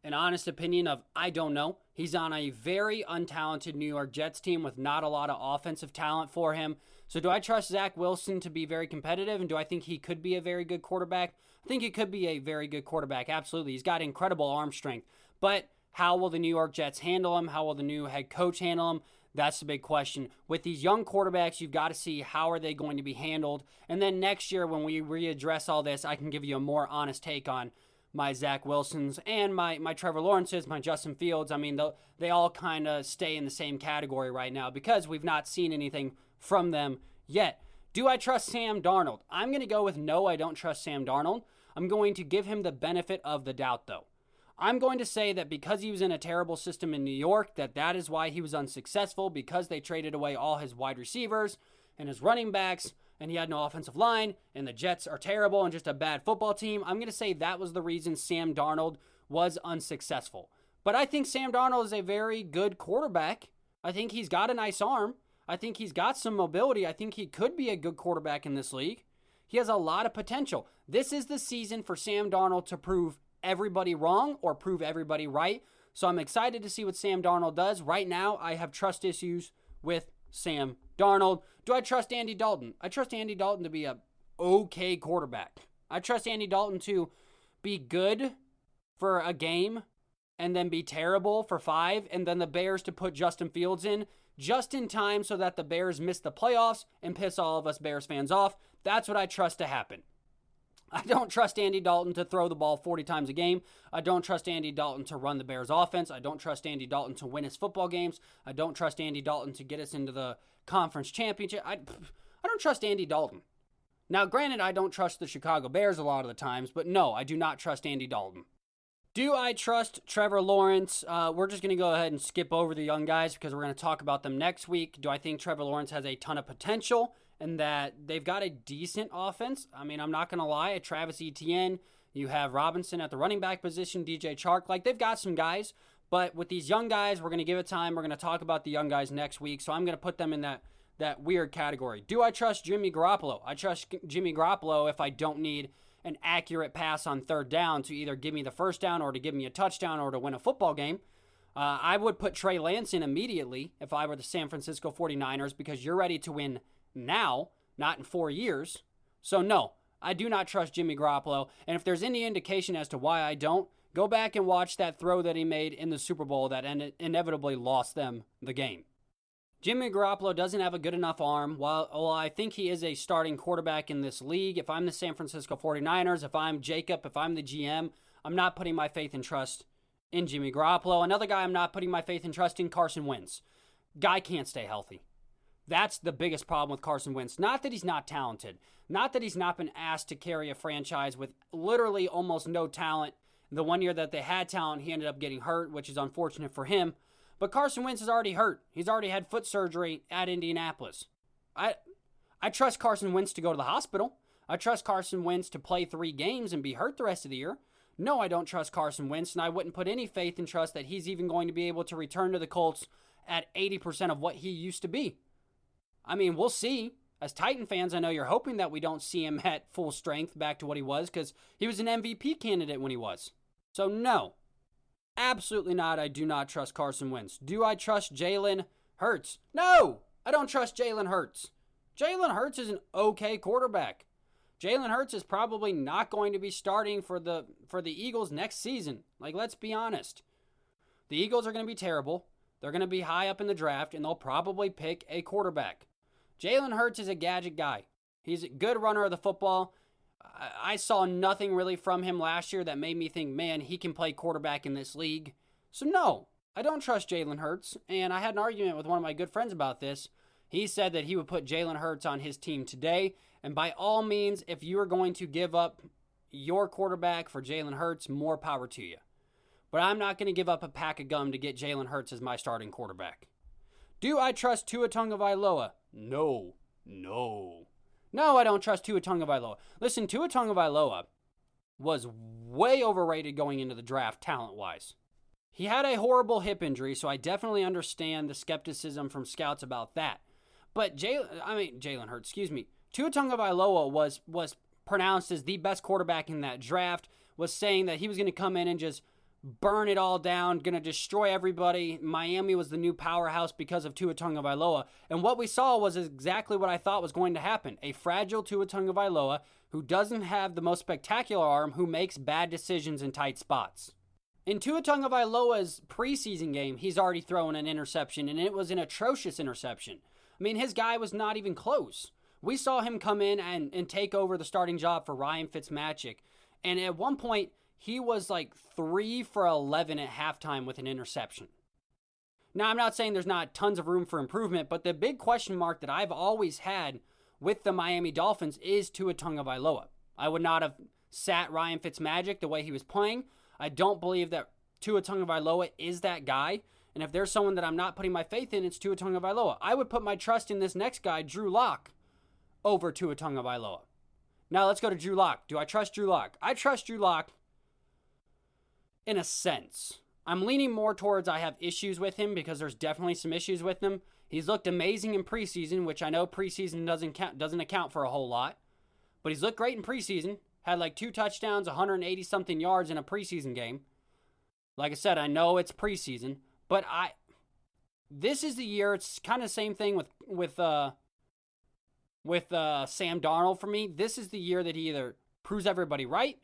an honest opinion of I don't know. He's on a very untalented New York Jets team with not a lot of offensive talent for him. So do I trust Zach Wilson to be very competitive, and do I think he could be a very good quarterback? I think he could be a very good quarterback, absolutely. He's got incredible arm strength. But how will the New York Jets handle him? How will the new head coach handle him? That's the big question. With these young quarterbacks, you've got to see how are they going to be handled. And then next year when we readdress all this, I can give you a more honest take on my Zach Wilsons and my Trevor Lawrences, my Justin Fields. They all kind of stay in the same category right now because we've not seen anything from them yet. Do I trust Sam Darnold? I'm going to go with no, I don't trust Sam Darnold. I'm going to give him the benefit of the doubt, though. I'm going to say that because he was in a terrible system in New York, that is why he was unsuccessful, because they traded away all his wide receivers and his running backs, and he had no offensive line, and the Jets are terrible and just a bad football team. I'm going to say that was the reason Sam Darnold was unsuccessful. But I think Sam Darnold is a very good quarterback. I think he's got a nice arm. I think he's got some mobility. I think he could be a good quarterback in this league. He has a lot of potential. This is the season for Sam Darnold to prove everybody wrong or prove everybody right. So I'm excited to see what Sam Darnold does. Right now, I have trust issues with Sam Darnold. Do I trust Andy Dalton? I trust Andy Dalton to be a okay quarterback. I trust Andy Dalton to be good for a game and then be terrible for 5, and then the Bears to put Justin Fields in just in time so that the Bears miss the playoffs and piss all of us Bears fans off. That's what I trust to happen. I don't trust Andy Dalton to throw the ball 40 times a game. I don't trust Andy Dalton to run the Bears offense. I don't trust Andy Dalton to win his football games. I don't trust Andy Dalton to get us into the conference championship. I don't trust Andy Dalton. Now, granted, I don't trust the Chicago Bears a lot of the times, but no, I do not trust Andy Dalton. Do I trust Trevor Lawrence? We're just going to go ahead and skip over the young guys because we're going to talk about them next week. Do I think Trevor Lawrence has a ton of potential and that they've got a decent offense? I mean, I'm not going to lie. At Travis Etienne, you have Robinson at the running back position, DJ Chark. Like, they've got some guys, but with these young guys, we're going to give it time. We're going to talk about the young guys next week, so I'm going to put them in that weird category. Do I trust Jimmy Garoppolo? I trust Jimmy Garoppolo if I don't need an accurate pass on third down to either give me the first down or to give me a touchdown or to win a football game. I would put Trey Lance in immediately if I were the San Francisco 49ers because you're ready to win now, not in 4 years. So no, I do not trust Jimmy Garoppolo. And if there's any indication as to why I don't, go back and watch that throw that he made in the Super Bowl that inevitably lost them the game. Jimmy Garoppolo doesn't have a good enough arm. While I think he is a starting quarterback in this league, if I'm the San Francisco 49ers, if I'm Jacob, if I'm the GM, I'm not putting my faith and trust in Jimmy Garoppolo. Another guy I'm not putting my faith and trust in, Carson Wentz. Guy can't stay healthy. That's the biggest problem with Carson Wentz. Not that he's not talented. Not that he's not been asked to carry a franchise with literally almost no talent. The 1 year that they had talent, he ended up getting hurt, which is unfortunate for him. But Carson Wentz is already hurt. He's already had foot surgery at Indianapolis. I trust Carson Wentz to go to the hospital. I trust Carson Wentz to play 3 games and be hurt the rest of the year. No, I don't trust Carson Wentz, and I wouldn't put any faith and trust that he's even going to be able to return to the Colts at 80% of what he used to be. I mean, we'll see. As Titan fans, I know you're hoping that we don't see him at full strength back to what he was because he was an MVP candidate when he was. So no. Absolutely not. I do not trust Carson Wentz. Do I trust Jalen Hurts? No, I don't trust Jalen Hurts. Jalen Hurts is an okay quarterback. Jalen Hurts is probably not going to be starting for the Eagles next season. Like, let's be honest. The Eagles are going to be terrible. They're going to be high up in the draft, and they'll probably pick a quarterback. Jalen Hurts is a gadget guy. He's a good runner of the football. I saw nothing really from him last year that made me think, man, he can play quarterback in this league. So no, I don't trust Jalen Hurts. And I had an argument with one of my good friends about this. He said that he would put Jalen Hurts on his team today. And by all means, if you are going to give up your quarterback for Jalen Hurts, more power to you. But I'm not going to give up a pack of gum to get Jalen Hurts as my starting quarterback. Do I trust Tua Tagovailoa? No. No, I don't trust Tua Tagovailoa. Listen, Tua Tagovailoa was way overrated going into the draft talent-wise. He had a horrible hip injury, so I definitely understand the skepticism from scouts about that. But Jalen Hurts, Tua Tagovailoa was pronounced as the best quarterback in that draft, was saying that he was going to come in and just burn it all down, going to destroy everybody. Miami was the new powerhouse because of Tua Tagovailoa. And what we saw was exactly what I thought was going to happen. A fragile Tua Tagovailoa who doesn't have the most spectacular arm, who makes bad decisions in tight spots. In Tua Tagovailoa's preseason game, he's already thrown an interception, and it was an atrocious interception. I mean, his guy was not even close. We saw him come in and take over the starting job for Ryan Fitzmagic. And at one point, he was like 3 for 11 at halftime with an interception. Now, I'm not saying there's not tons of room for improvement, but the big question mark that I've always had with the Miami Dolphins is Tua Tagovailoa. I would not have sat Ryan Fitzmagic the way he was playing. I don't believe that Tua Tagovailoa is that guy. And if there's someone that I'm not putting my faith in, it's Tua Tagovailoa. I would put my trust in this next guy, Drew Lock, over Tua Tagovailoa. Now, let's go to Drew Lock. Do I trust Drew Lock? I trust Drew Lock in a sense. I'm leaning more towards I have issues with him because there's definitely some issues with him. He's looked amazing in preseason, which I know preseason doesn't account for a whole lot. But he's looked great in preseason. Had like 2 touchdowns, 180-something yards in a preseason game. Like I said, I know it's preseason. But this is the year. It's kind of the same thing with Sam Darnold for me. This is the year that he either proves everybody right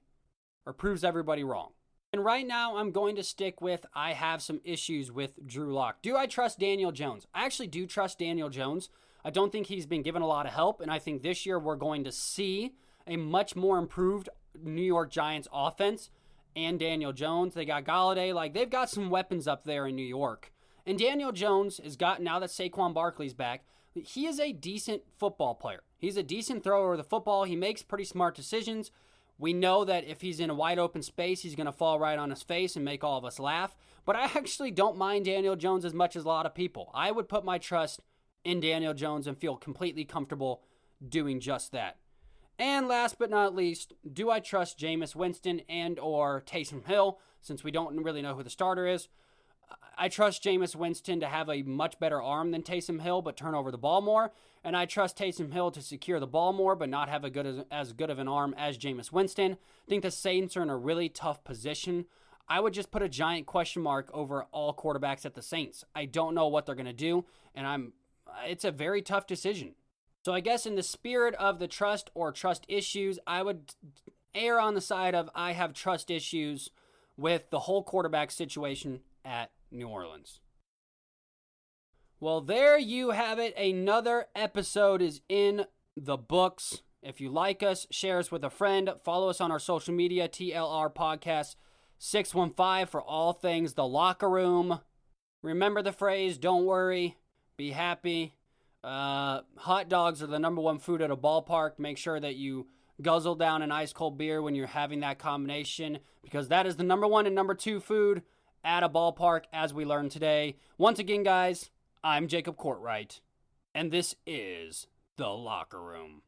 or proves everybody wrong. And right now, I'm going to stick with I have some issues with Drew Lock. Do I trust Daniel Jones? I actually do trust Daniel Jones. I don't think he's been given a lot of help, and I think this year we're going to see a much more improved New York Giants offense and Daniel Jones. They got Galladay. Like, they've got some weapons up there in New York. And Daniel Jones has got, now that Saquon Barkley's back, he is a decent football player. He's a decent thrower of the football. He makes pretty smart decisions. We know that if he's in a wide open space, he's going to fall right on his face and make all of us laugh. But I actually don't mind Daniel Jones as much as a lot of people. I would put my trust in Daniel Jones and feel completely comfortable doing just that. And last but not least, do I trust Jameis Winston and or Taysom Hill, since we don't really know who the starter is? I trust Jameis Winston to have a much better arm than Taysom Hill, but turn over the ball more. And I trust Taysom Hill to secure the ball more, but not have as good of an arm as Jameis Winston. I think the Saints are in a really tough position. I would just put a giant question mark over all quarterbacks at the Saints. I don't know what they're going to do, and it's a very tough decision. So I guess in the spirit of the trust or trust issues, I would err on the side of I have trust issues with the whole quarterback situation at New Orleans. Well, there you have it. Another episode is in the books. If you like us, share us with a friend. Follow us on our social media, TLR Podcast 615 for all things the locker room. Remember the phrase, don't worry, be happy. Hot dogs are the number one food at a ballpark. Make sure that you guzzle down an ice cold beer when you're having that combination, because that is the number one and number two food at a ballpark, as we learned today. Once again, guys, I'm Jacob Courtwright, and this is The Locker Room.